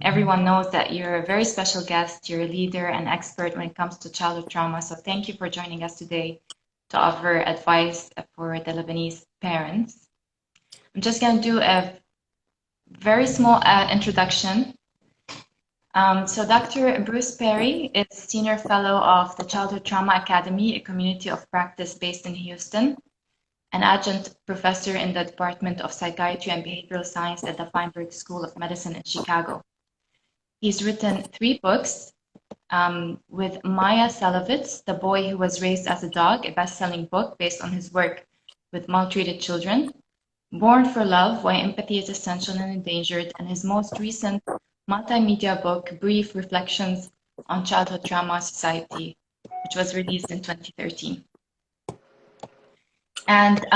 Everyone knows that you're a very special guest. You're a leader and expert when it comes to childhood trauma. So thank you for joining us today to offer advice for the Lebanese parents. I'm just going to do a very small introduction. So Dr. Bruce Perry is Senior Fellow of the Childhood Trauma Academy, a community of practice based in Houston, an adjunct professor in the Department of Psychiatry and Behavioral Science at the Feinberg School of Medicine in Chicago. He's written 3 books, with Maha Ghazale, The Boy Who Was Raised as a Dog, a best-selling book based on his work with maltreated children, Born for Love, Why Empathy is Essential and Endangered, and his most recent multimedia book, Brief Reflections on Childhood Trauma Society, which was released in 2013. And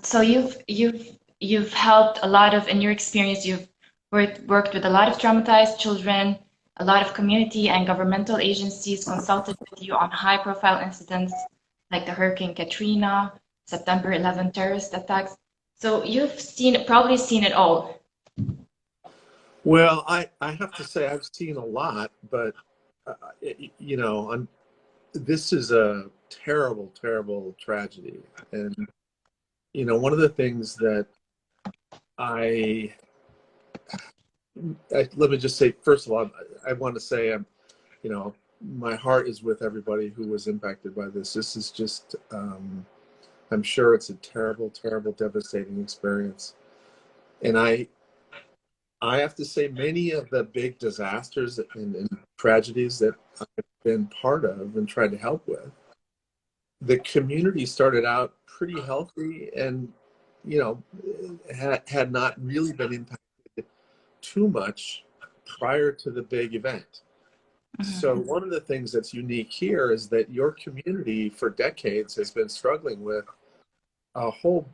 so you've helped a lot of, in your experience, you've worked with a lot of traumatized children, a lot of community and governmental agencies consulted with you on high-profile incidents like the Hurricane Katrina, September 11 terrorist attacks. So you've probably seen it all. Well, I have to say I've seen a lot, but this is a terrible, terrible tragedy. And one of the things that let me just say, first of all, I want to say my heart is with everybody who was impacted by this. This is just, I'm sure it's a terrible, terrible, devastating experience. And I have to say, many of the big disasters and tragedies that I've been part of and tried to help with, the community started out pretty healthy and, had not really been impacted too much prior to the big event. Mm-hmm. So one of the things that's unique here is that your community for decades has been struggling with a whole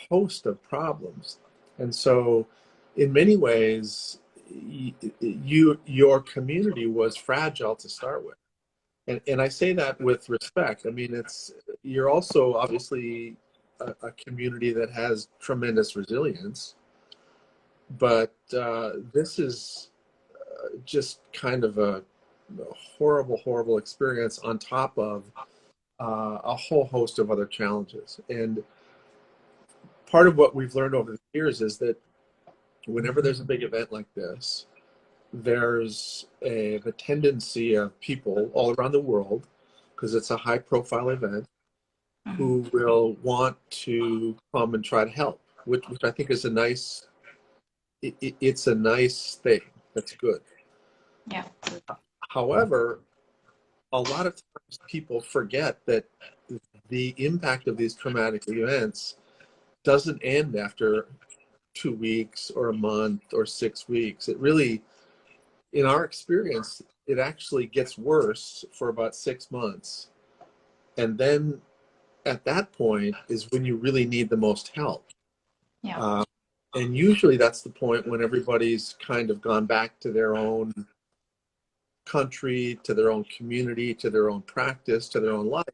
host of problems. And so in many ways, your community was fragile to start with. And I say that with respect. I mean, you're also obviously a community that has tremendous resilience, but this is just kind of a horrible, horrible experience on top of a whole host of other challenges. And part of what we've learned over the years is that whenever there's a big event like this, there's the tendency of people all around the world, because it's a high-profile event, who will want to come and try to help, which I think is a nice. It's a nice thing. That's good. Yeah. However, a lot of times people forget that the impact of these traumatic events doesn't end after 2 weeks or a month or 6 weeks. It really, in our experience, it actually gets worse for about 6 months. And then at that point is when you really need the most help. Yeah. And usually that's the point when everybody's kind of gone back to their own country, to their own community, to their own practice, to their own life.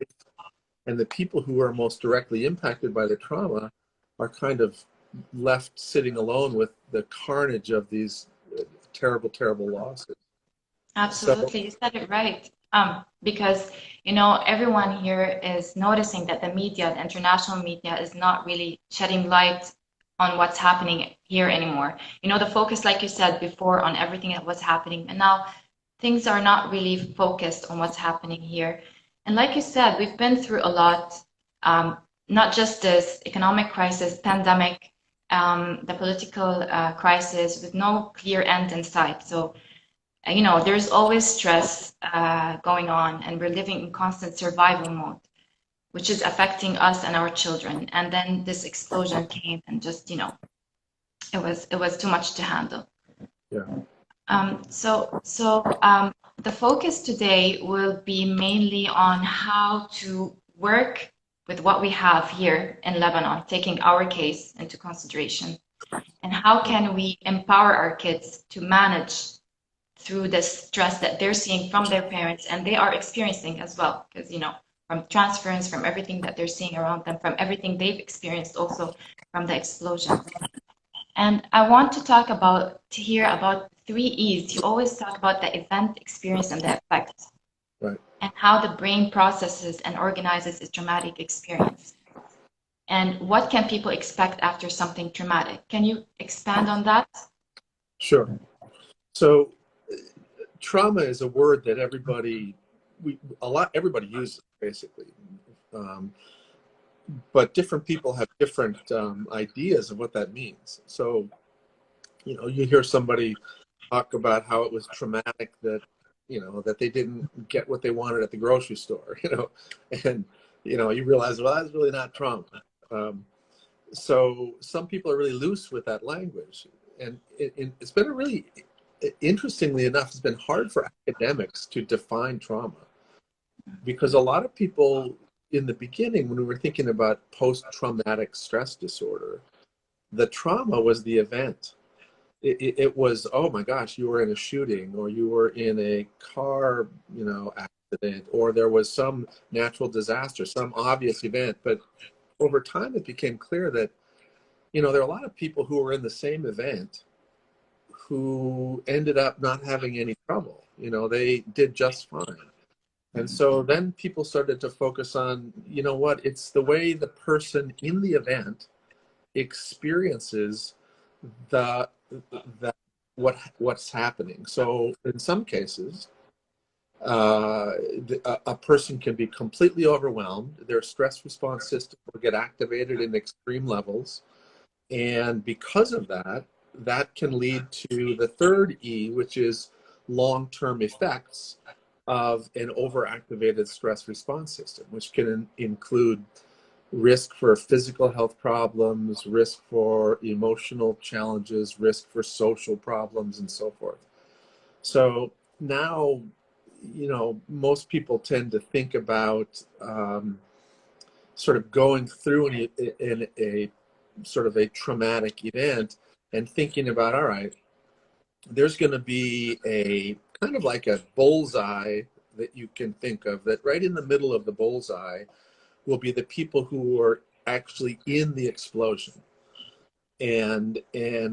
And the people who are most directly impacted by the trauma are kind of left sitting alone with the carnage of these terrible, terrible losses. Absolutely, you said it right. Because everyone here is noticing that the media, the international media, is not really shedding light on what's happening here anymore. The focus, like you said before, on everything that was happening, and now things are not really focused on what's happening here. And like you said, we've been through a lot, not just this economic crisis, pandemic, the political crisis with no clear end in sight. So, there's always stress going on, and we're living in constant survival mode, which is affecting us and our children. And then this explosion came, and just, it was too much to handle. Yeah. The focus today will be mainly on how to work with what we have here in Lebanon, taking our case into consideration, and how can we empower our kids to manage through the stress that they're seeing from their parents and they are experiencing as well, because from transference, from everything that they're seeing around them, from everything they've experienced also from the explosion. And I want to hear about 3 E's. You always talk about the event, experience, and the effect, Right. and how the brain processes and organizes a traumatic experience. And what can people expect after something traumatic? Can you expand on that? Sure. So trauma is a word that everybody uses basically. Um, but different people have different ideas of what that means. So, you hear somebody talk about how it was traumatic that, that they didn't get what they wanted at the grocery store, and, you realize, well, that's really not trauma. So some people are really loose with that language. And it's been interestingly enough, it's been hard for academics to define trauma, because a lot of people in the beginning, when we were thinking about post-traumatic stress disorder, the trauma was the event. It was, oh my gosh, you were in a shooting, or you were in a car, accident, or there was some natural disaster, some obvious event. But over time, it became clear that, there are a lot of people who were in the same event who ended up not having any trouble. They did just fine. And so then people started to focus on, what, it's the way the person in the event experiences the what's happening. So in some cases, a person can be completely overwhelmed. Their stress response system will get activated in extreme levels. And because of that, that can lead to the third E, which is long-term effects of an overactivated stress response system, which can include risk for physical health problems, risk for emotional challenges, risk for social problems, and so forth. So now, most people tend to think about sort of going through in a sort of a traumatic event and thinking about, all right, there's going to be a kind of like a bullseye that you can think of, that right in the middle of the bullseye will be the people who are actually in the explosion and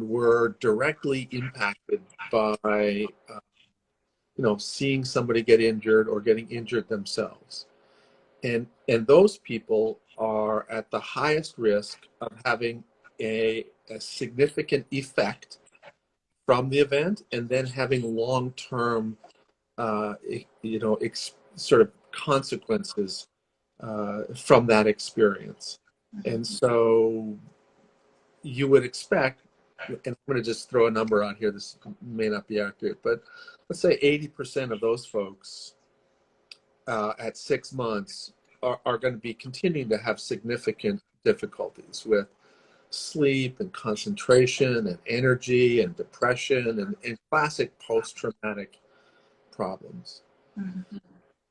were directly impacted by seeing somebody get injured or getting injured themselves. And those people are at the highest risk of having a significant effect from the event, and then having long-term sort of consequences from that experience. And so you would expect, and I'm going to just throw a number out here, this may not be accurate, but let's say 80% of those folks at 6 months are going to be continuing to have significant difficulties with sleep and concentration and energy and depression and classic post-traumatic problems. Mm-hmm.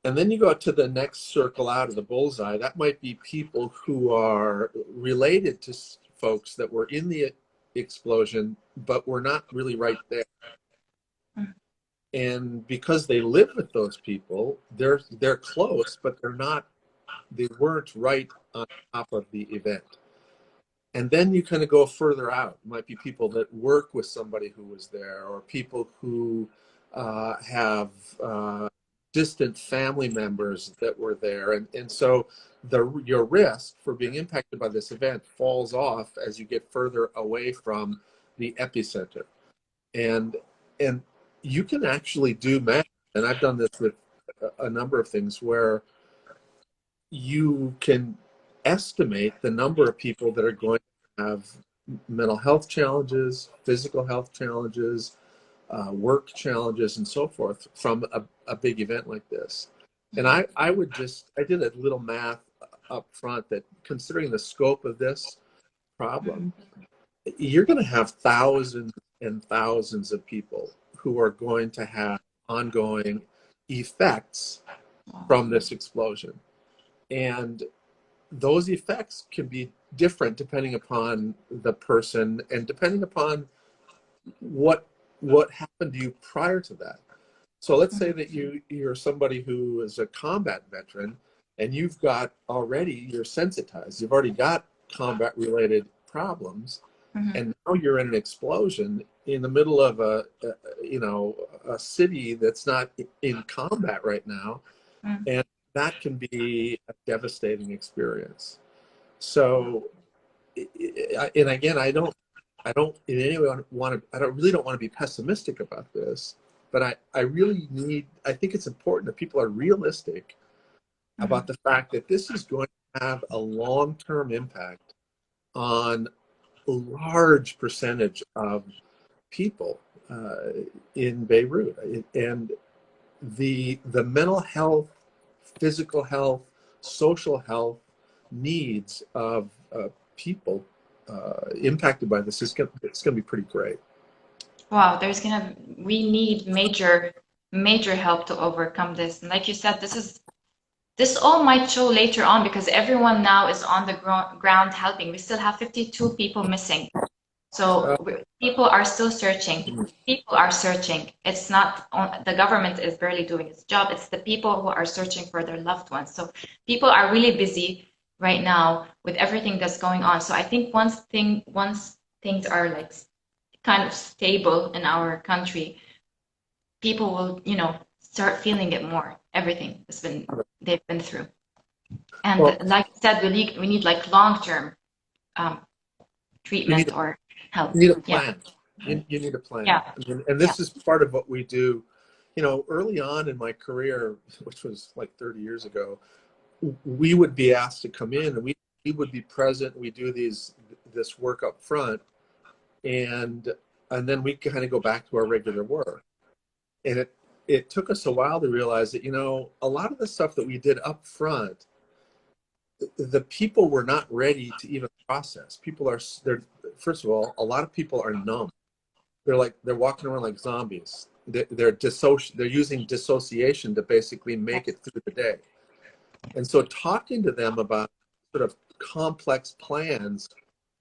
And then you go to the next circle out of the bullseye. That might be people who are related to folks that were in the explosion, but were not really right there. Mm-hmm. And because they live with those people, they're close, but they weren't right on top of the event. And then you kind of go further out. It might be people that work with somebody who was there, or people who have distant family members that were there. And so your risk for being impacted by this event falls off as you get further away from the epicenter. And you can actually do math, and I've done this with a number of things, where you can estimate the number of people that are going to have mental health challenges, physical health challenges, work challenges, and so forth from a big event like this. And I did a little math up front that, considering the scope of this problem, you're going to have thousands and thousands of people who are going to have ongoing effects from this explosion. And those effects can be different depending upon the person and depending upon what happened to you prior to that. So let's say that you're somebody who is a combat veteran, and you're sensitized. You've already got combat related problems. And now you're in an explosion in the middle of a city that's not in combat right now, and that can be a devastating experience. So, and again, I don't in any way want to, really don't want to be pessimistic about this, but I think it's important that people are realistic about the fact that this is going to have a long-term impact on a large percentage of people in Beirut, and the mental health, physical health, social health needs of people impacted by this it's going to be pretty great. Wow, we need major help to overcome this. And like you said, this all might show later on because everyone now is on the ground helping. We still have 52 people missing. So people are still searching. People are searching. It's not the government is barely doing its job. It's the people who are searching for their loved ones. So people are really busy right now with everything that's going on. So I think once things are like kind of stable in our country, people will, start feeling it more. Everything they've been through. And like I said, we need like long-term treatment or help. You need a plan. Yeah. You need a plan. Yeah. And this is part of what we do. Early on in my career, which was like 30 years ago, we would be asked to come in and we would be present. We do this work up front, and then we kind of go back to our regular work. And it took us a while to realize that, a lot of the stuff that we did up front, the people were not ready to even process. First of all, a lot of people are numb. They're walking around like zombies. They're using dissociation to basically make it through the day. And so talking to them about sort of complex plans,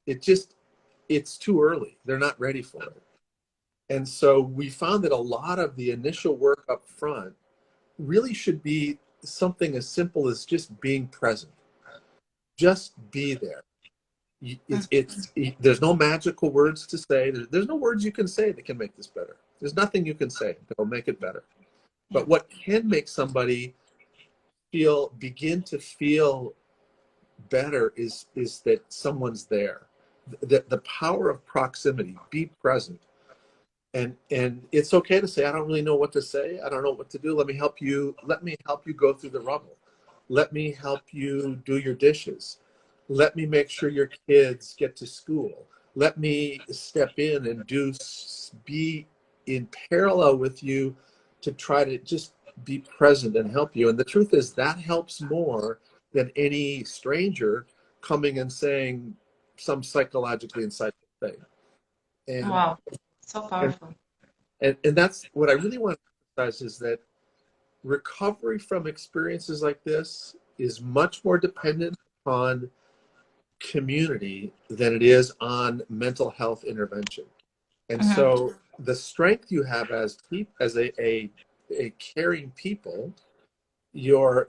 it's too early. They're not ready for it. And so we found that a lot of the initial work up front really should be something as simple as just being present. Just be there. There's no magical words to say. There's no words you can say that can make this better. There's nothing you can say that'll make it better. But what can make somebody begin to feel better is that someone's there. The power of proximity. Be present. And it's okay to say, I don't really know what to say. I don't know what to do. Let me help you go through the rubble. Let me help you do your dishes. Let me make sure your kids get to school. Let me step in and be in parallel with you to try to just be present and help you. And the truth is that helps more than any stranger coming and saying some psychologically insightful thing. And, wow, so powerful. And that's what I really want to emphasize, is that recovery from experiences like this is much more dependent on community than it is on mental health intervention. And so the strength you have as a caring people, your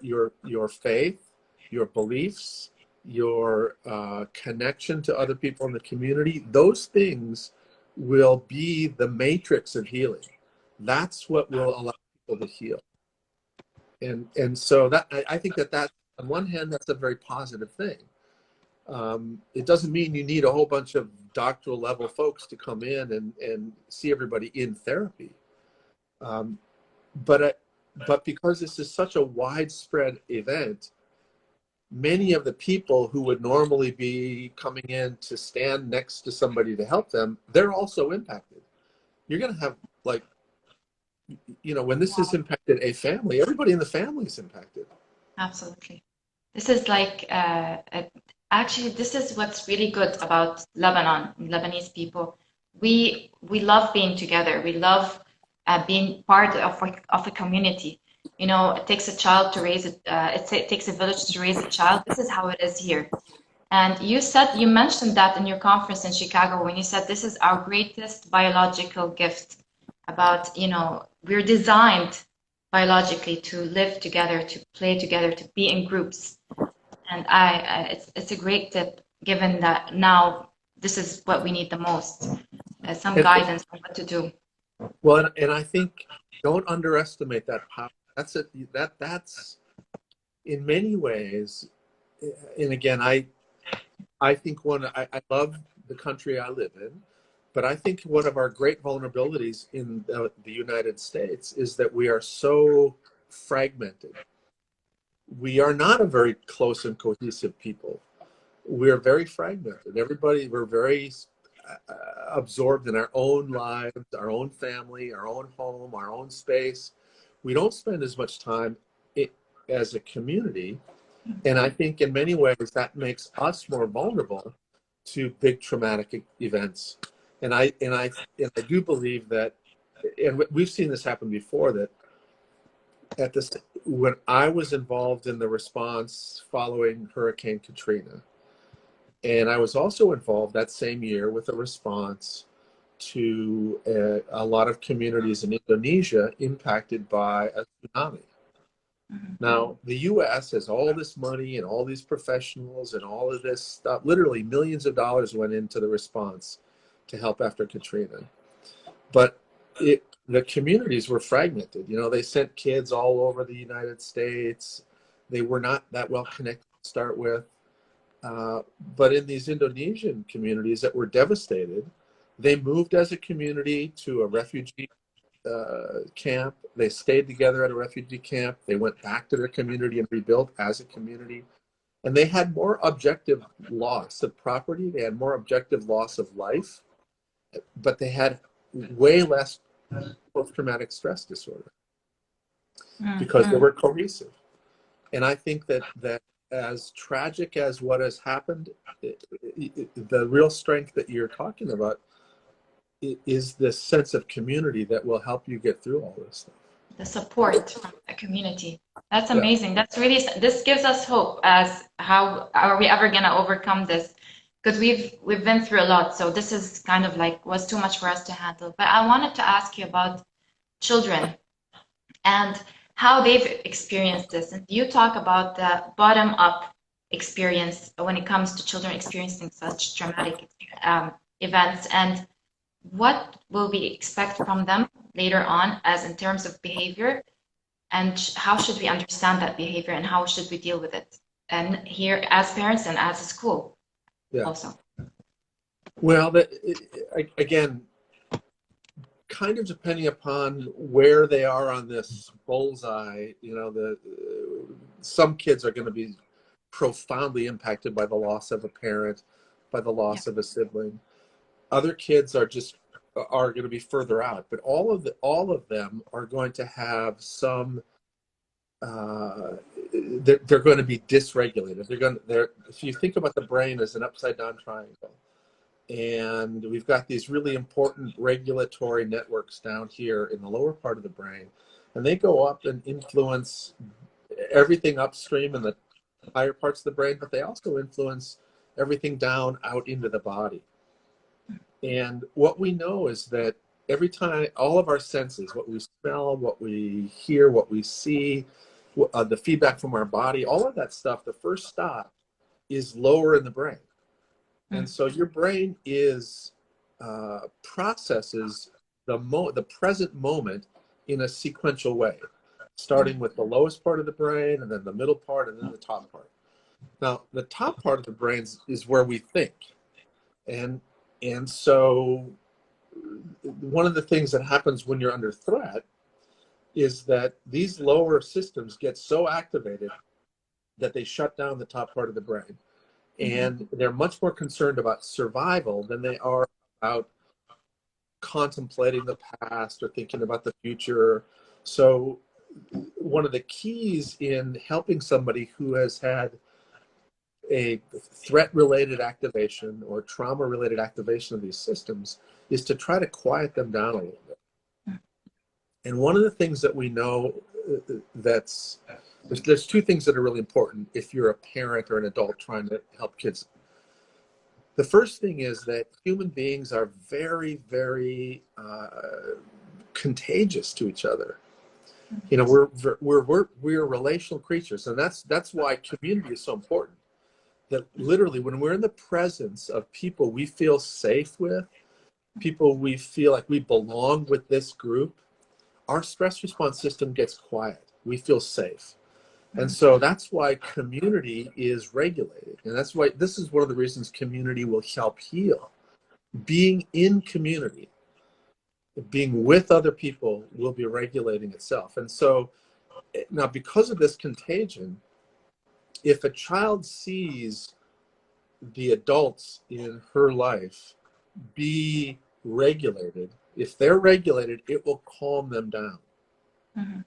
faith, your beliefs, your connection to other people in the community, those things will be the matrix of healing. That's what will allow people to heal. And so that I think that on one hand, that's a very positive thing. It doesn't mean you need a whole bunch of doctoral level folks to come in and see everybody in therapy. But because this is such a widespread event, many of the people who would normally be coming in to stand next to somebody to help them, they're also impacted. You're going to have, like, when this has impacted a family, everybody in the family is impacted. Absolutely. This is like, actually, this is what's really good about Lebanon, Lebanese people. We love being together. We love being part of a community. It takes a child to raise it. It takes a village to raise a child. This is how it is here. And you mentioned that in your conference in Chicago when you said this is our greatest biological gift. About we're designed biologically to live together, to play together, to be in groups. And it's a great tip, given that now this is what we need the most, some And, guidance on what to do. well, and I think don't underestimate that power. That's in many ways, and again, I think I love the country I live in, but I think one of our great vulnerabilities in the United States is that we are so fragmented. We are not a very close and cohesive people. We're very fragmented. We're very absorbed in our own lives, our own family, our own home, our own space. We don't spend as much time as a community. And I think in many ways that makes us more vulnerable to big traumatic events. And I do believe that, and we've seen this happen before, that when I was involved in the response following Hurricane Katrina, and I was also involved that same year with a response to a lot of communities in Indonesia impacted by a tsunami. Now, the U.S. has all this money and all these professionals and all of this stuff. Literally millions of dollars went into the response to help after Katrina. But the communities were fragmented. You know, they sent kids all over the United States. They were not that well connected to start with. But in these Indonesian communities that were devastated, they moved as a community to a refugee camp. They stayed together at a refugee camp. They went back to their community and rebuilt as a community. And they had more objective loss of property. They had more objective loss of life, but they had way less post-traumatic stress disorder because they were cohesive. And I think that as tragic as what has happened, the real strength that you're talking about is this sense of community that will help you get through all this stuff. The support from the community. That's Yeah. amazing. That's really, this gives us hope as how are we ever going to overcome this? Because we've been through a lot. So this is kind of like was too much for us to handle. But I wanted to ask you about children and how they've experienced this. And you talk about the bottom up experience when it comes to children experiencing such traumatic events, and what will we expect from them later on as in terms of behavior, and how should we understand that behavior and how should we deal with it, and here as parents and as a school also. Well, again, kind of depending upon where they are on this bullseye, you know, some kids are going to be profoundly impacted by the loss of a parent, by the loss of a sibling. Other kids are going to be further out, but all of them are going to have some. They're going to be dysregulated. If you think about the brain as an upside down triangle, and we've got these really important regulatory networks down here in the lower part of the brain, and they go up and influence everything upstream in the higher parts of the brain, but they also influence everything down out into the body. And what we know is that every time, all of our senses, what we smell, what we hear, what we see, the feedback from our body, all of that stuff, the first stop is lower in the brain. And so your brain processes the present moment in a sequential way, starting with the lowest part of the brain, and then the middle part, and then the top part. Now, the top part of the brain is where we think. And so one of the things that happens when you're under threat is that these lower systems get so activated that they shut down the top part of the brain. And they're much more concerned about survival than they are about contemplating the past or thinking about the future. So one of the keys in helping somebody who has had a threat-related activation or trauma-related activation of these systems is to try to quiet them down a little bit. And one of the things that we know there's two things that are really important if you're a parent or an adult trying to help kids. The first thing is that human beings are very, very contagious to each other. You know, we're relational creatures, and that's why community is so important. that literally when we're in the presence of people we feel safe with, people we feel like we belong with this group, our stress response system gets quiet. We feel safe. And so that's why community is regulated. And that's why this is one of the reasons community will help heal. Being in community, being with other people will be regulating itself. And so now, because of this contagion, if a child sees the adults in her life be regulated, if they're regulated, it will calm them down. Mm-hmm.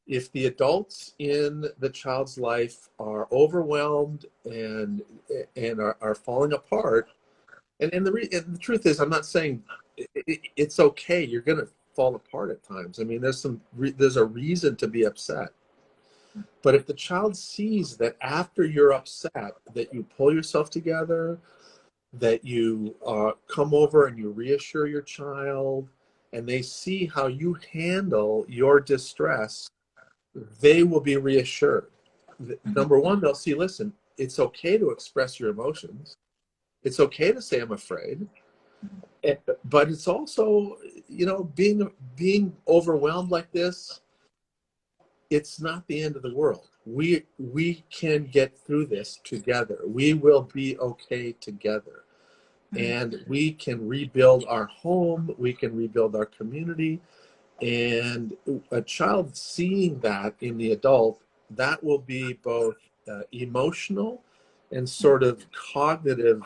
If the adults in the child's life are overwhelmed and are falling apart, and the truth is, I'm not saying it's okay. You're going to fall apart at times. I mean, there's a reason to be upset. But if the child sees that after you're upset, that you pull yourself together, that you come over and you reassure your child, and they see how you handle your distress, they will be reassured. Number one, they'll see, listen, it's okay to express your emotions. It's okay to say I'm afraid. But it's also, being overwhelmed like this, it's not the end of the world. We can get through this together. We will be okay together. And we can rebuild our home. We can rebuild our community. And a child seeing that in the adult, that will be both emotional and sort of cognitive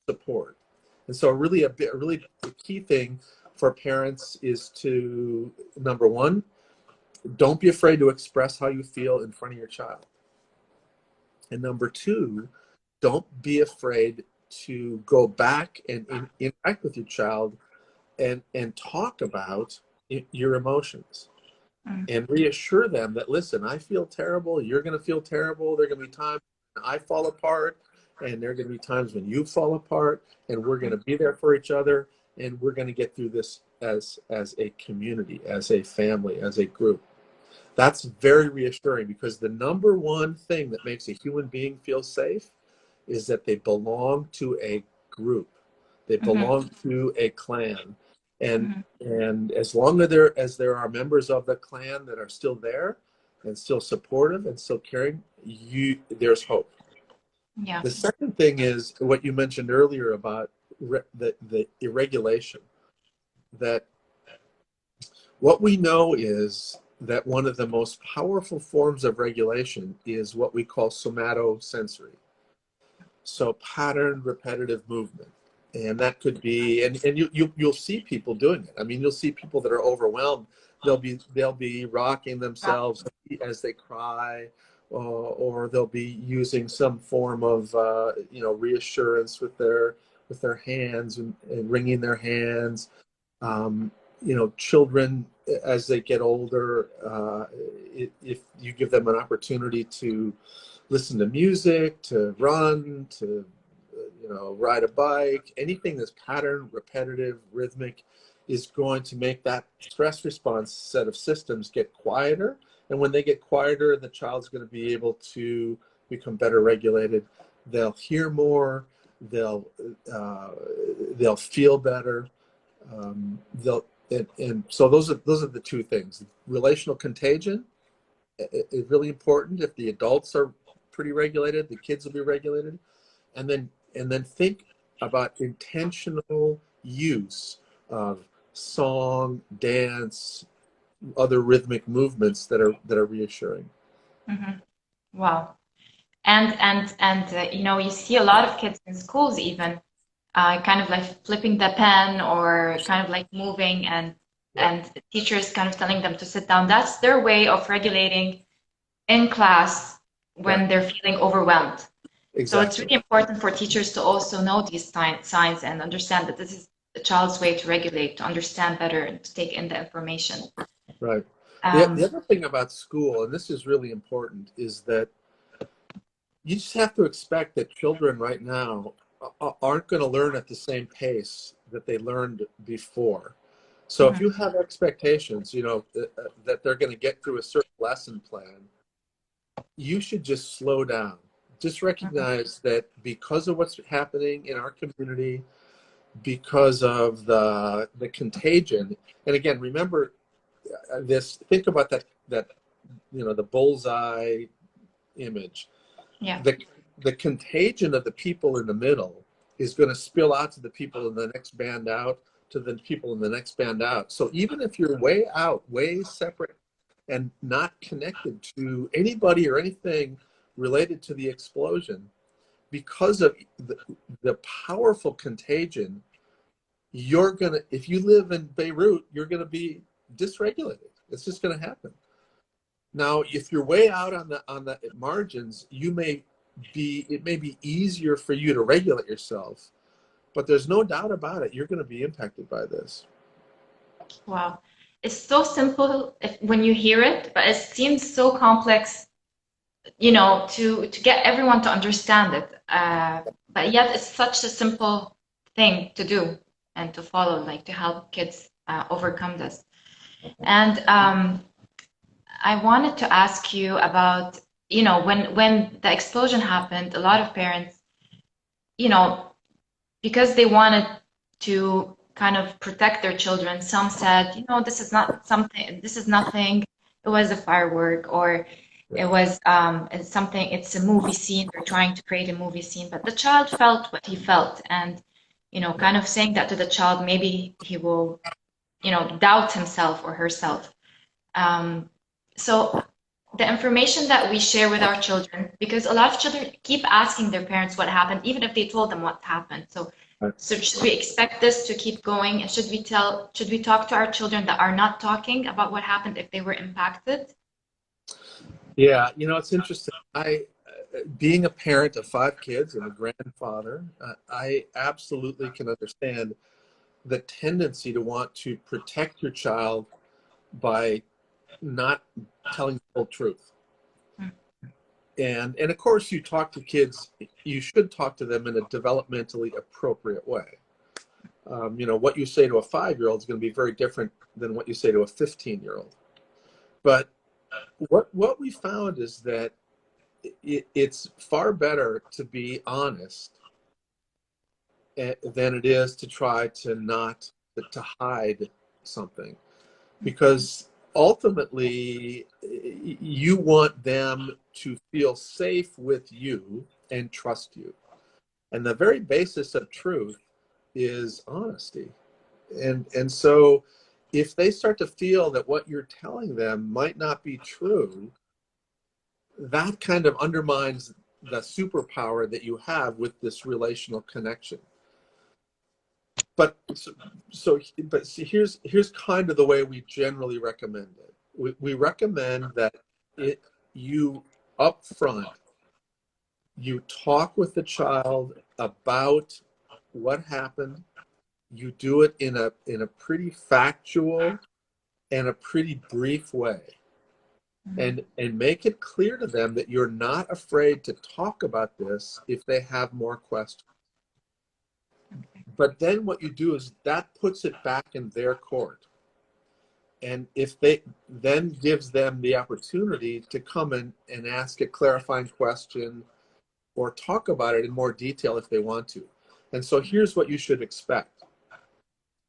support. And so really the key thing for parents is to, number one, don't be afraid to express how you feel in front of your child. And number two, don't be afraid to go back and interact with your child and talk about your emotions and reassure them that, listen, I feel terrible. You're going to feel terrible. There are going to be times when I fall apart, and there are going to be times when you fall apart, and we're going to be there for each other, and we're going to get through this as a community, as a family, as a group. That's very reassuring, because the number one thing that makes a human being feel safe is that they belong to a group. They belong to a clan. And as long as there are members of the clan that are still there and still supportive and still caring, there's hope. Yeah. The second thing is what you mentioned earlier about the irregulation. That what we know is that one of the most powerful forms of regulation is what we call somatosensory. So pattern repetitive movement. And that could be, and you'll see people doing it. I mean, you'll see people that are overwhelmed. They'll be rocking themselves as they cry, or they'll be using some form of reassurance with their hands and wringing their hands. Children, as they get older, if you give them an opportunity to listen to music, to run, to ride a bike, anything that's pattern, repetitive, rhythmic, is going to make that stress response set of systems get quieter. And when they get quieter, the child's going to be able to become better regulated. They'll hear more. They'll feel better. And so those are the two things. Relational contagion is really important. If the adults are pretty regulated, the kids will be regulated. And then think about intentional use of song, dance, other rhythmic movements that are reassuring. Wow. And you see a lot of kids in schools even kind of like flipping the pen or kind of like moving, and teachers kind of telling them to sit down. That's their way of regulating in class when they're feeling overwhelmed. Exactly. So it's really important for teachers to also know these signs and understand that this is the child's way to regulate, to understand better, and to take in the information. Right. The other thing about school, and this is really important, is that you just have to expect that children right now aren't going to learn at the same pace that they learned before. So if you have expectations, that they're going to get through a certain lesson plan, you should just slow down. Just recognize that because of what's happening in our community, because of the contagion, and again, remember this, think about that the bullseye image. Yeah. The contagion of the people in the middle is going to spill out to the people in the next band out, to the people in the next band out. So even if you're way out, way separate, and not connected to anybody or anything related to the explosion, because of the powerful contagion, you're gonna, if you live in Beirut, you're gonna be dysregulated. It's just gonna happen. Now, if you're way out on the margins, it may be easier for you to regulate yourself, but there's no doubt about it, you're gonna be impacted by this. Wow. It's so simple when you hear it, but it seems so complex, to get everyone to understand it. But yet it's such a simple thing to do and to follow, like to help kids overcome this. And I wanted to ask you about, when the explosion happened, a lot of parents, you know, because they wanted to kind of protect their children, some said, this is not something, this is nothing. It was a firework, or it's a movie scene. They're trying to create a movie scene, but the child felt what he felt, and kind of saying that to the child, maybe he will, doubt himself or herself. So the information that we share with our children, because a lot of children keep asking their parents what happened, even if they told them what happened. So should we expect this to keep going? And should we talk to our children that are not talking about what happened if they were impacted? Yeah, it's interesting. Being a parent of 5 kids and a grandfather, I absolutely can understand the tendency to want to protect your child by not telling the whole truth. And of course, you talk to kids, you should talk to them in a developmentally appropriate way. What you say to a 5-year-old is going to be very different than what you say to a 15-year-old. But what we found is that it's far better to be honest than it is to try to hide something, because ultimately you want them to feel safe with you and trust you, and the very basis of truth is honesty. And so if they start to feel that what you're telling them might not be true, that kind of undermines the superpower that you have with this relational connection. But see, here's kind of the way we generally recommend it. We recommend that you up front, you talk with the child about what happened. You do it in a pretty factual and a pretty brief way. And make it clear to them that you're not afraid to talk about this if they have more questions. But then what you do is that puts it back in their court. And if they then gives them the opportunity to come in and ask a clarifying question or talk about it in more detail if they want to. And so here's what you should expect.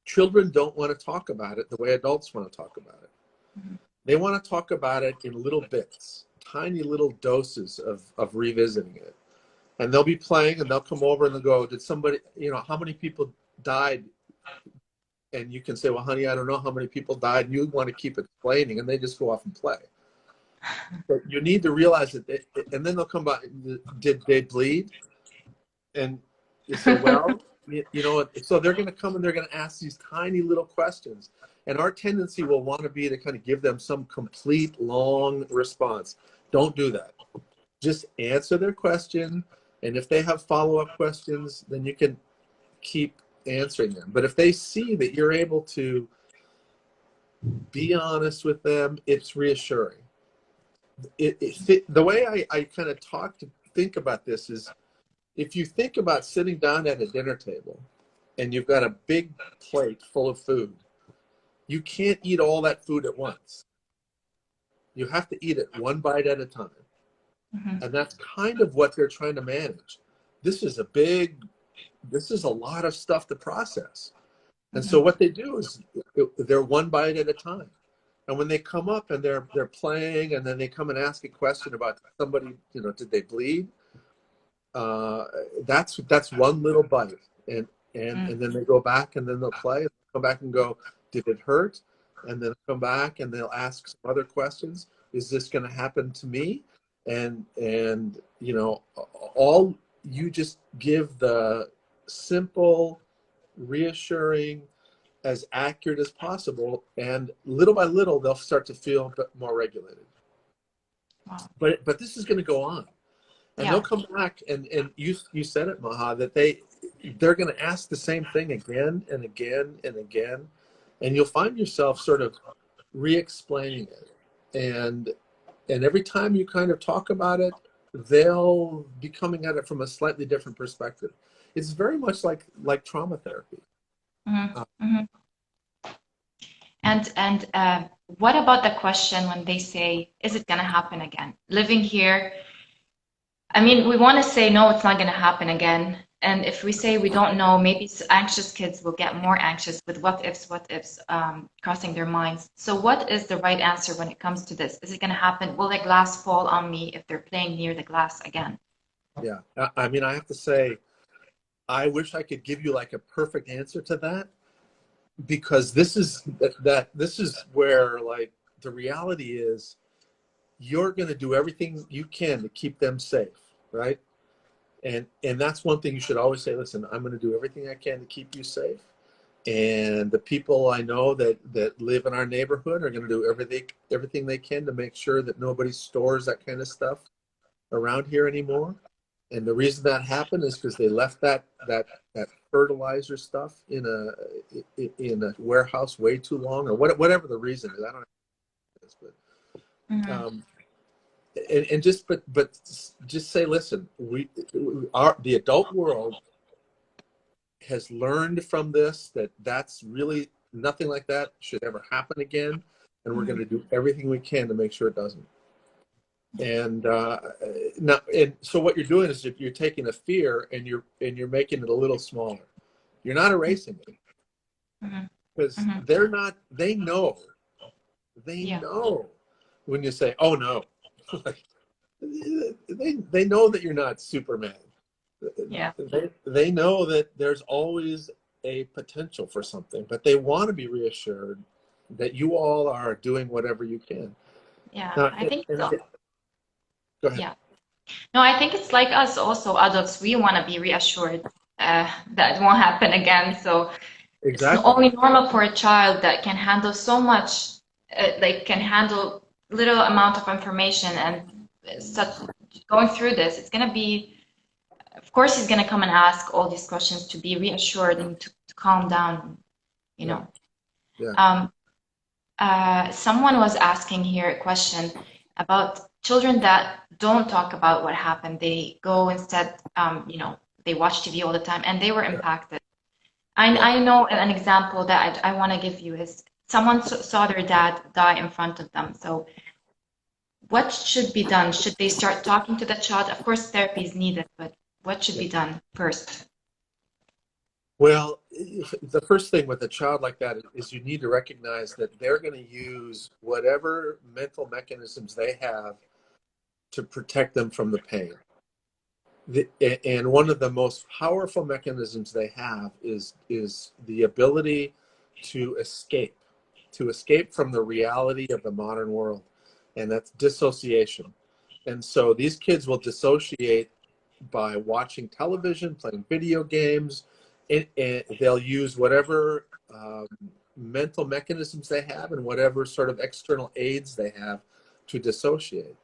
Children don't want to talk about it the way adults want to talk about it. They want to talk about it in little bits, tiny little doses of revisiting it. And they'll be playing and they'll come over and they'll go, did somebody, how many people died? And you can say, well, honey, I don't know how many people died. And you want to keep explaining, and they just go off and play. But you need to realize that, and then they'll come back, did they bleed? And you say, well, so they're going to come and they're going to ask these tiny little questions. And our tendency will want to be to kind of give them some complete long response. Don't do that. Just answer their question. And if they have follow-up questions, then you can keep answering them. But if they see that you're able to be honest with them, it's reassuring. The way I kind of think about this is, if you think about sitting down at a dinner table and you've got a big plate full of food, you can't eat all that food at once. You have to eat it one bite at a time. And that's kind of what they're trying to manage. This is a lot of stuff to process. And so what they do is they're one bite at a time. And when they come up and they're playing, and then they come and ask a question about somebody, did they bleed? That's one little bite. And then they go back, and then they'll play, come back and go, did it hurt? And then come back and they'll ask some other questions. Is this going to happen to me? And all you just give the simple, reassuring, as accurate as possible, and little by little they'll start to feel a bit more regulated. Wow. But this is going to go on, and they'll come back, and you said it, Maha, that they're going to ask the same thing again and again and again, and you'll find yourself sort of re-explaining it, and every time you kind of talk about it, they'll be coming at it from a slightly different perspective. It's very much like trauma therapy. And what about the question when they say, is it going to happen again? Living here, I mean, we want to say, no, it's not going to happen again. And if we say we don't know, maybe anxious kids will get more anxious with what ifs crossing their minds. So what is the right answer when it comes to this? Is it going to happen? Will the glass fall on me if they're playing near the glass again? Yeah. I mean, I have to say, I wish I could give you like a perfect answer to that, because this is where, like, the reality is you're going to do everything you can to keep them safe, right? And that's one thing you should always say, listen, I'm going to do everything I can to keep you safe. And the people I know that live in our neighborhood are going to do everything they can to make sure that nobody stores that kind of stuff around here anymore. And the reason that happened is because they left that fertilizer stuff in a warehouse way too long, or whatever the reason is. I don't know. But just say, listen, the adult world has learned from this that's really nothing like that should ever happen again, and we're going to do everything we can to make sure it doesn't. And so what you're doing is you're taking a fear and you're making it a little smaller. You're not erasing it, because they know when you say, oh no. They know that you're not Superman. Yeah. They know that there's always a potential for something, but they want to be reassured that you all are doing whatever you can. Yeah, I think so. Go ahead. Yeah. No, I think it's like us also, adults, we want to be reassured that it won't happen again. So exactly. It's only normal for a child that can handle so much, can handle little amount of information, and such going through this, it's going to be, of course, he's going to come and ask all these questions to be reassured and to calm down, you know. Yeah. Someone was asking here a question about children that don't talk about what happened. They go instead, they watch TV all the time, and they were impacted. I know an example that I want to give you is someone saw their dad die in front of them. So what should be done? Should they start talking to the child? Of course, therapy is needed, but what should be done first? Well, the first thing with a child like that is you need to recognize that they're going to use whatever mental mechanisms they have to protect them from the pain. And one of the most powerful mechanisms they have is the ability to escape from the reality of the modern world, and that's dissociation. And so these kids will dissociate by watching television, playing video games, and they'll use whatever mental mechanisms they have and whatever sort of external aids they have to dissociate.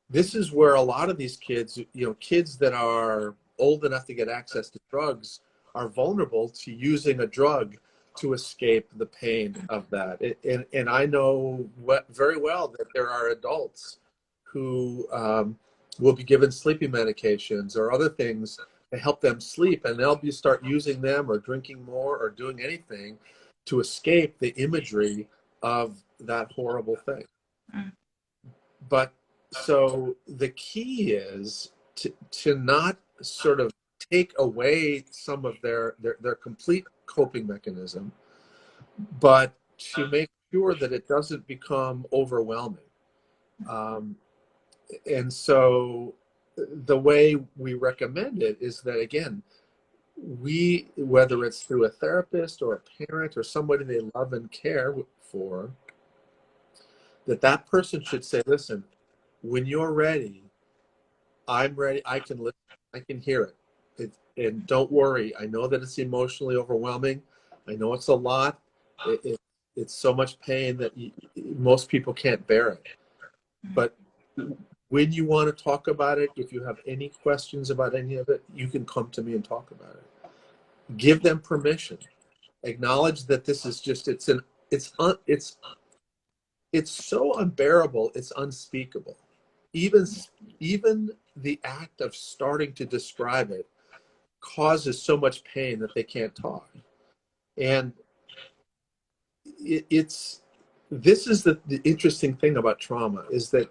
This is where a lot of these kids, kids that are old enough to get access to drugs, are vulnerable to using a drug to escape the pain of that. And I know very well that there are adults who will be given sleeping medications or other things to help them sleep, and they'll start using them or drinking more or doing anything to escape the imagery of that horrible thing. But so the key is to not sort of take away some of their complete coping mechanism, but to make sure that it doesn't become overwhelming. And so the way we recommend it is that, again, whether it's through a therapist or a parent or somebody they love and care for, that person should say, listen, when you're ready, I'm ready. I can listen. I can hear it. And don't worry. I know that it's emotionally overwhelming. I know it's a lot. It's so much pain that most people can't bear it. But when you want to talk about it, if you have any questions about any of it, you can come to me and talk about it. Give them permission. Acknowledge that this is just, it's so unbearable, it's unspeakable. Even the act of starting to describe it causes so much pain that they can't talk. And this is the interesting thing about trauma, is that,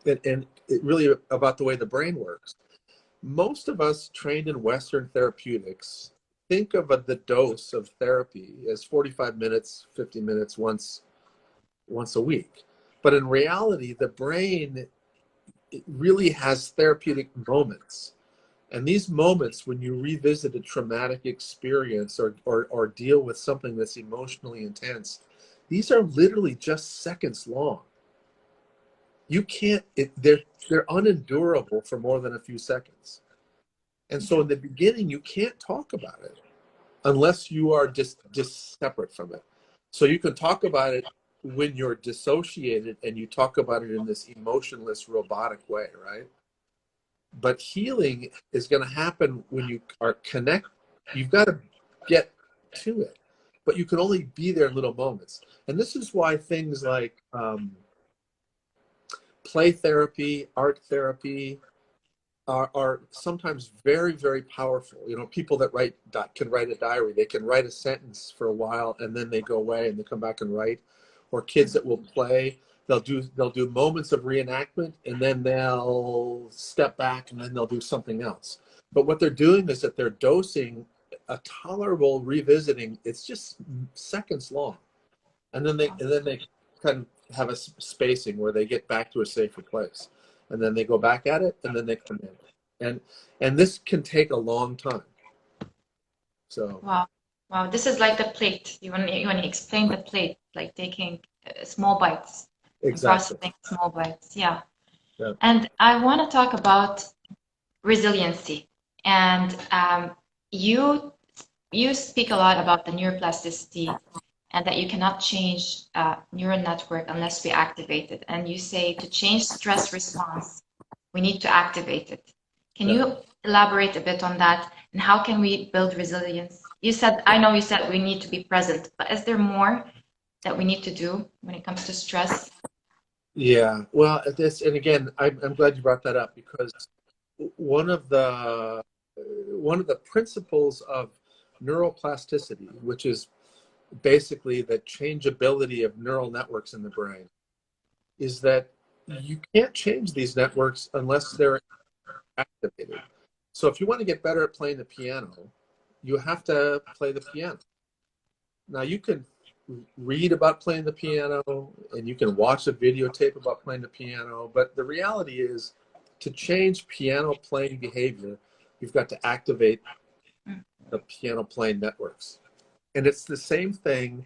and it really about the way the brain works. Most of us trained in Western therapeutics think of the dose of therapy as 45 minutes, 50 minutes once a week. But in reality, the brain, it really has therapeutic moments. And these moments, when you revisit a traumatic experience or deal with something that's emotionally intense, these are literally just seconds long. You can't, they're unendurable for more than a few seconds. And so in the beginning, you can't talk about it unless you are just separate from it. So you can talk about it when you're dissociated and you talk about it in this emotionless, robotic way, right? But healing is going to happen when you are connected. You've got to get to it, but you can only be there in little moments. And this is why things like play therapy, art therapy are sometimes very, very powerful. You know, people that can write a diary. They can write a sentence for a while and then they go away and they come back and write. Or kids that will play. They'll do moments of reenactment and then they'll step back and then they'll do something else. But what they're doing is that they're dosing a tolerable revisiting. It's just seconds long, and then they kind of have a spacing where they get back to a safer place, and then they go back at it, and then they come in, and this can take a long time. So wow, this is like the plate. You want to explain the plate, like taking small bites. Exactly. And processing small bites. Yeah. Yeah. And I want to talk about resiliency. And you speak a lot about the neuroplasticity and that you cannot change neural network unless we activate it. And you say to change stress response, we need to activate it. Can you elaborate a bit on that? And how can we build resilience? I know you said we need to be present, but is there more that we need to do when it comes to stress? Yeah, well, and again, I'm glad you brought that up, because one of the principles of neuroplasticity, which is basically the changeability of neural networks in the brain, is that you can't change these networks unless they're activated. So if you want to get better at playing the piano, you have to play the piano. Now you can read about playing the piano and you can watch a videotape about playing the piano, but the reality is, to change piano playing behavior, you've got to activate the piano playing networks. And it's the same thing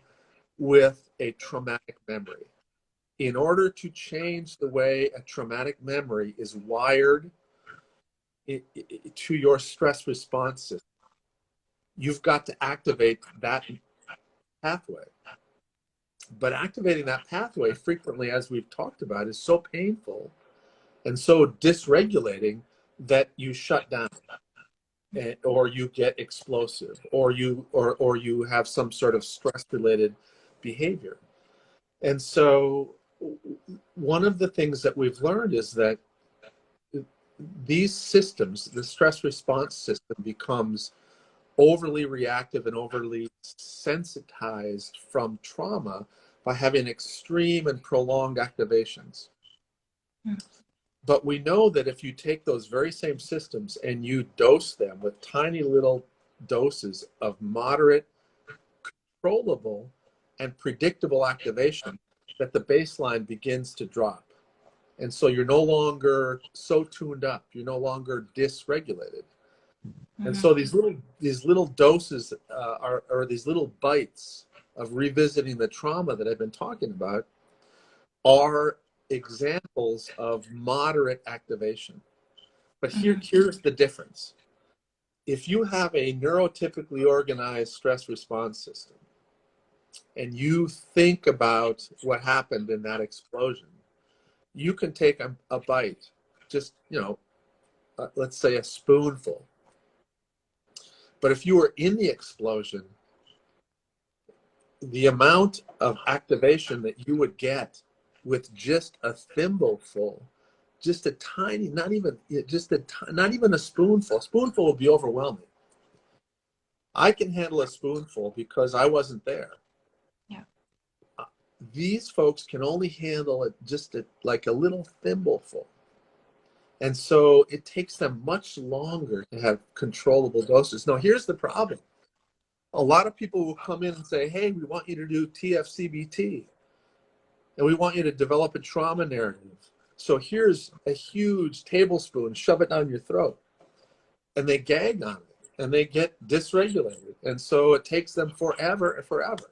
with a traumatic memory. In order to change the way a traumatic memory is wired to your stress response system, you've got to activate that pathway. But activating that pathway frequently, as we've talked about, is so painful and so dysregulating that you shut down, or you get explosive, or you have some sort of stress-related behavior. And so one of the things that we've learned is that these systems, the stress response system, becomes overly reactive and overly sensitized from trauma by having extreme and prolonged activations. But we know that if you take those very same systems and you dose them with tiny little doses of moderate, controllable, and predictable activation, that the baseline begins to drop. And so you're no longer so tuned up. You're no longer dysregulated. And so these little doses or these little bites of revisiting the trauma that I've been talking about are examples of moderate activation. But here's the difference. If you have a neurotypically organized stress response system and you think about what happened in that explosion, you can take a bite, just, let's say a spoonful. But if you were in the explosion, the amount of activation that you would get with just a thimbleful, just a tiny, not even a spoonful. A spoonful would be overwhelming. I can handle a spoonful because I wasn't there. Yeah. These folks can only handle it like a little thimbleful. And so it takes them much longer to have controllable doses. Now, here's the problem. A lot of people will come in and say, hey, we want you to do TFCBT, and we want you to develop a trauma narrative. So here's a huge tablespoon, shove it down your throat. And they gag on it, and they get dysregulated. And so it takes them forever and forever.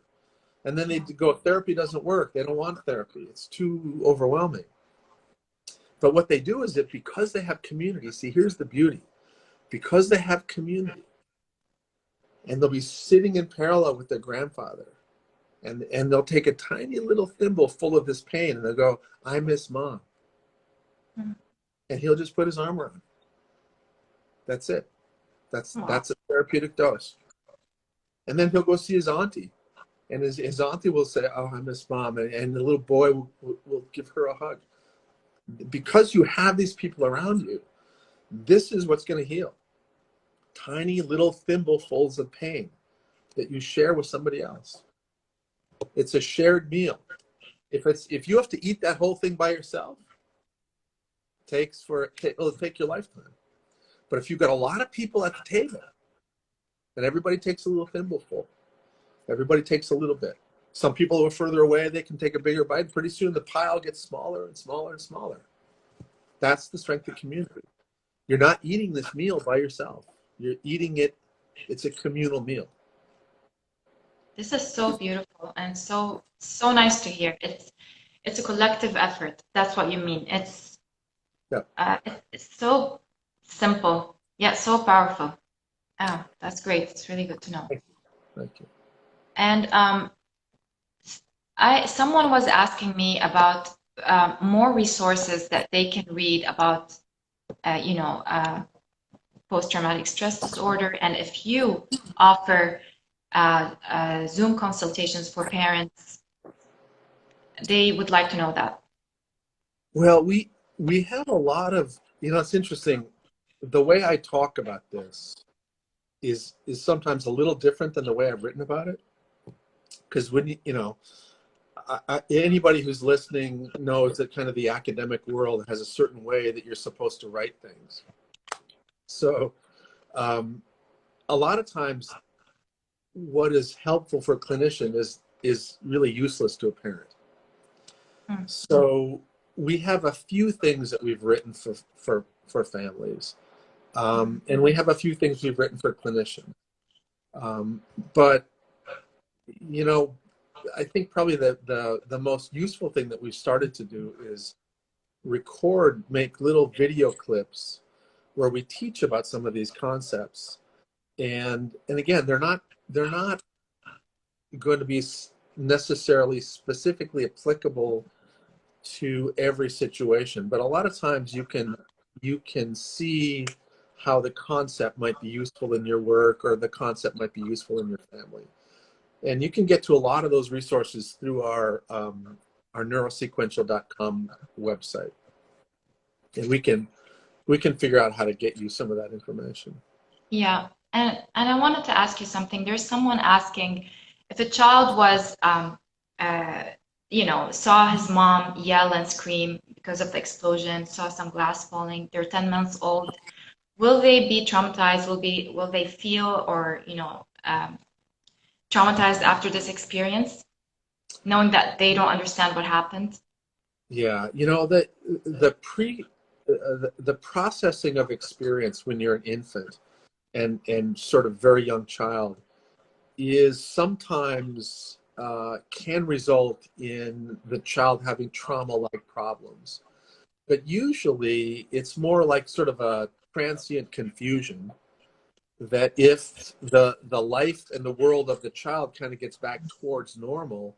And then they go, therapy doesn't work. They don't want therapy. It's too overwhelming. But what they do is that because they have community, see, here's the beauty. Because they have community, and they'll be sitting in parallel with their grandfather, and they'll take a tiny little thimble full of this pain, and they'll go, I miss mom. And he'll just put his arm around. That's it. That's a therapeutic dose. And then he'll go see his auntie, and his auntie will say, oh, I miss mom, and the little boy will give her a hug. Because you have these people around you, this is what's going to heal. Tiny little thimblefuls of pain that you share with somebody else. It's a shared meal. If you have to eat that whole thing by yourself, it'll take your lifetime. But if you've got a lot of people at the table, and everybody takes a little thimbleful, everybody takes a little bit. Some people who are further away, they can take a bigger bite. Pretty soon the pile gets smaller and smaller and smaller. That's the strength of community. You're not eating this meal by yourself. You're eating it. It's a communal meal. This is so beautiful and so nice to hear. It's a collective effort. That's what you mean. It's so simple yet so powerful. Oh, that's great. It's really good to know. Thank you. And someone was asking me about more resources that they can read about, post-traumatic stress disorder, and if you offer Zoom consultations for parents, they would like to know that. Well, we have a lot of, it's interesting. The way I talk about this is sometimes a little different than the way I've written about it. Because when anybody who's listening knows that kind of the academic world has a certain way that you're supposed to write things. So a lot of times what is helpful for a clinician is really useless to a parent. So we have a few things that we've written for families. And we have a few things we've written for clinicians. But, I think probably the most useful thing that we've started to do is make little video clips where we teach about some of these concepts. And again, they're not going to be necessarily specifically applicable to every situation, but a lot of times you can see how the concept might be useful in your work, or the concept might be useful in your family. And you can get to a lot of those resources through our neurosequential.com website. And we can figure out how to get you some of that information. Yeah. And I wanted to ask you something. There's someone asking if a child was saw his mom yell and scream because of the explosion, saw some glass falling. They're 10 months old. Will they be traumatized? Will they feel or, traumatized after this experience, knowing that they don't understand what happened? Yeah, the processing of experience when you're an infant and sort of very young child is sometimes can result in the child having trauma-like problems. But usually it's more like sort of a transient confusion that if the life and the world of the child kind of gets back towards normal,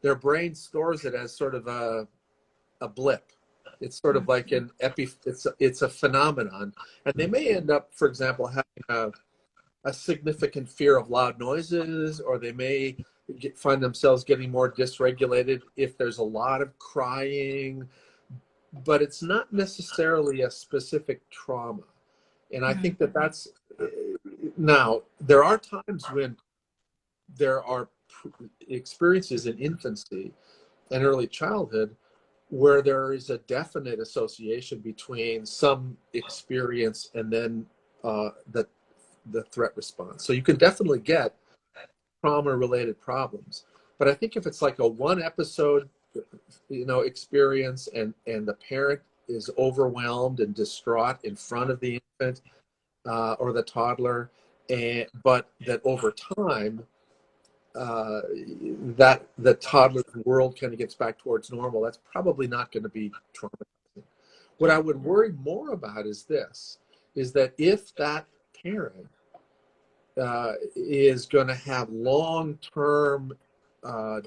their brain stores it as sort of a blip. It's sort of like it's a phenomenon. And they may end up, for example, having a significant fear of loud noises, or they may find themselves getting more dysregulated if there's a lot of crying, but it's not necessarily a specific trauma. And I think that that's now there are times when there are experiences in infancy and early childhood where there is a definite association between some experience and then the threat response. So you can definitely get trauma-related problems. But I think if it's like a one episode, experience and the parent is overwhelmed and distraught in front of the infant or the toddler, but that over time that the toddler's world kind of gets back towards normal, that's probably not going to be traumatizing. What I would worry more about is this, is that if that parent is going to have long-term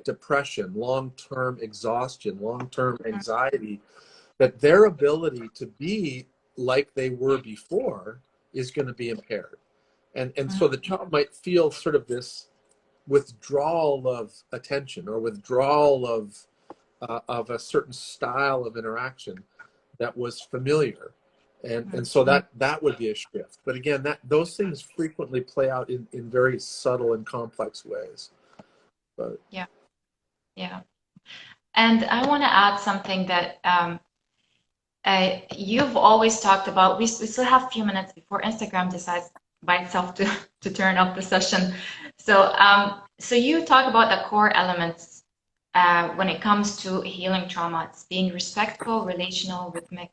depression, long-term exhaustion, long-term anxiety, that their ability to be like they were before is going to be impaired. And so the child might feel sort of this withdrawal of attention or withdrawal of a certain style of interaction that was familiar. And so that would be a shift. But again, those things frequently play out in very subtle and complex ways. But Yeah. And I want to add something that you've always talked about. We still have a few minutes before Instagram decides by itself to turn off the session. So you talk about the core elements when it comes to healing trauma. It's being respectful, relational, rhythmic,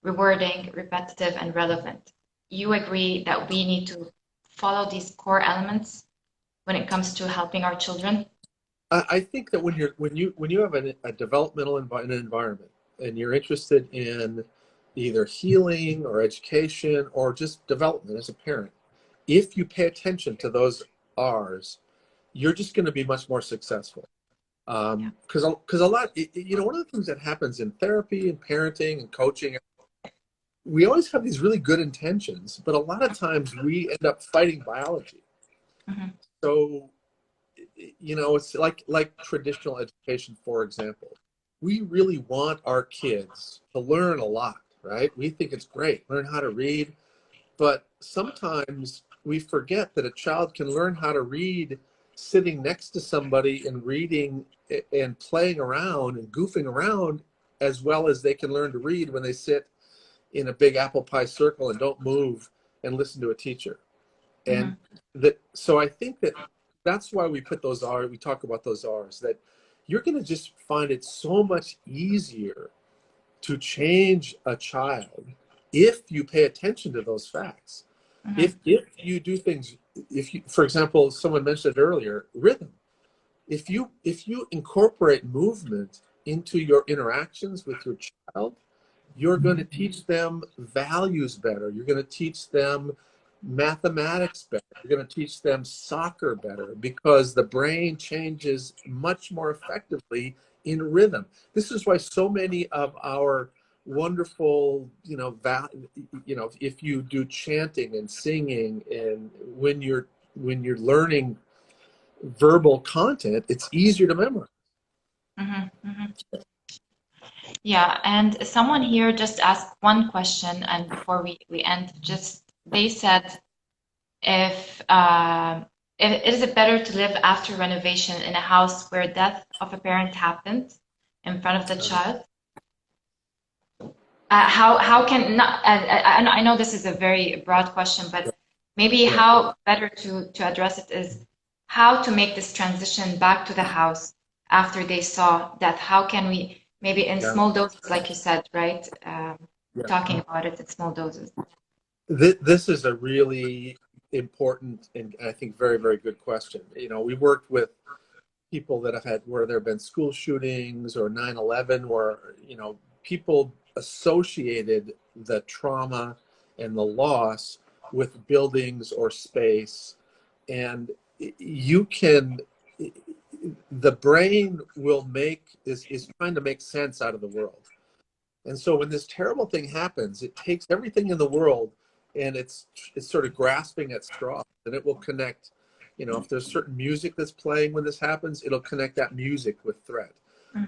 rewarding, repetitive, and relevant. You agree that we need to follow these core elements when it comes to helping our children? I think that when you have a developmental environment and you're interested in either healing or education or just development as a parent, if you pay attention to those R's, you're just going to be much more successful. Because a lot, one of the things that happens in therapy and parenting and coaching, we always have these really good intentions, but a lot of times we end up fighting biology. So, it's like traditional education, for example. We really want our kids to learn a lot, right? We think it's great, learn how to read, but sometimes we forget that a child can learn how to read sitting next to somebody and reading and playing around and goofing around as well as they can learn to read when they sit in a big apple pie circle and don't move and listen to a teacher. And so I think that's why we put those R's, we talk about those R's, that you're going to just find it so much easier to change a child if you pay attention to those facts. If you do things, for example, someone mentioned earlier, rhythm. If you incorporate movement into your interactions with your child, you're going to teach them values better. You're going to teach them mathematics better. You're going to teach them soccer better because the brain changes much more effectively in rhythm. This is why so many of our wonderful, if you do chanting and singing, and when you're learning verbal content, it's easier to memorize. Yeah, and someone here just asked one question, and before we end, they said, if is it better to live after renovation in a house where death of a parent happened, in front of the child? How can not? I know this is a very broad question, but maybe how better to address it is how to make this transition back to the house after they saw that. How can we maybe in small doses, like you said, right? Talking about it in small doses. This is a really important and I think very, very good question. You know, we worked with people that have had where there have been school shootings or 9/11 where, you know, people associated the trauma and the loss with buildings or space. And you can, the brain will is trying to make sense out of the world. And so when this terrible thing happens, it takes everything in the world and it's sort of grasping at straws, and it will connect, you know, if there's certain music that's playing when this happens, it'll connect that music with threat.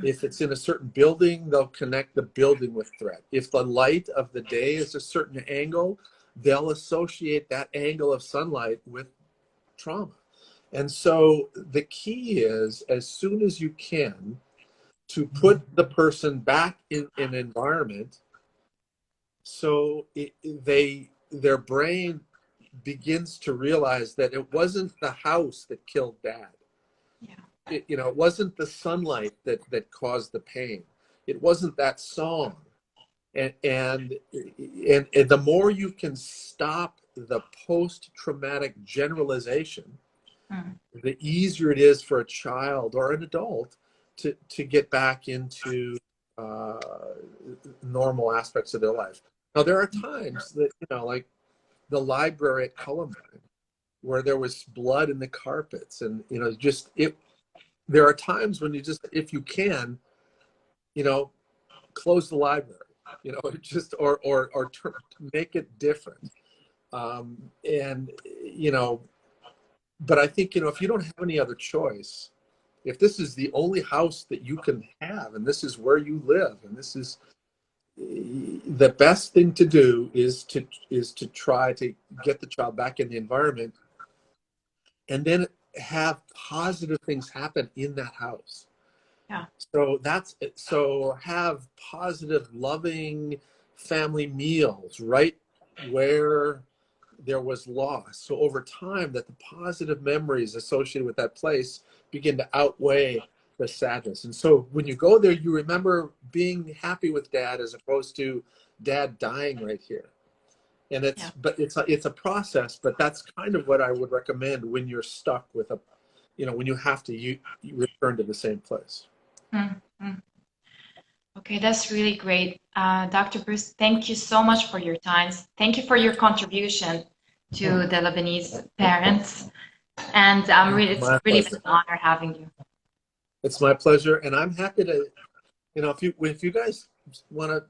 If it's in a certain building, they'll connect the building with threat. If the light of the day is a certain angle, they'll associate that angle of sunlight with trauma. And so the key is, as soon as you can, to put the person back in an environment so their brain begins to realize that it wasn't the house that killed dad. You know, it wasn't the sunlight that caused the pain. It wasn't that song. And the more you can stop the post-traumatic generalization, the easier it is for a child or an adult to get back into normal aspects of their life. Now, there are times that, you know, like the library at Columbine, where there was blood in the carpets, and, you know, there are times when you just, if you can, you know, close the library, you know, just, or make it different. And, you know, but I think, you know, if you don't have any other choice, if this is the only house that you can have, and this is where you live, and this is the best thing to do is to try to get the child back in the environment, and then have positive things happen in that house. So have positive, loving family meals right where there was loss. So over time, that the positive memories associated with that place begin to outweigh the sadness. And so when you go there, you remember being happy with dad as opposed to dad dying right here. And it's a process, but that's kind of what I would recommend when you're stuck with when you have to you return to the same place. Okay, that's really great. Dr. Bruce, thank you so much for your time. Thank you for your contribution to the Lebanese parents. And it's really been an honor having you. It's my pleasure. And I'm happy to, you know, if you guys want to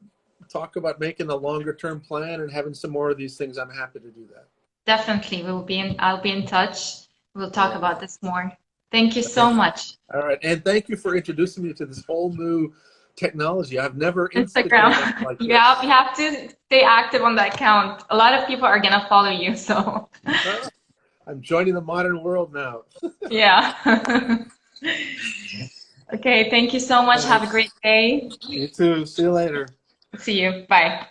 talk about making a longer term plan and having some more of these things, I'm happy to do that. Definitely. I'll be in touch. We'll talk about this more. Thank you so much. All right. And thank you for introducing me to this whole new technology. I've never Instagram. Like you have to stay active on that account. A lot of people are gonna follow you, so I'm joining the modern world now. Yeah. Okay, thank you so much. Have a great day. You too. See you later. See you. Bye.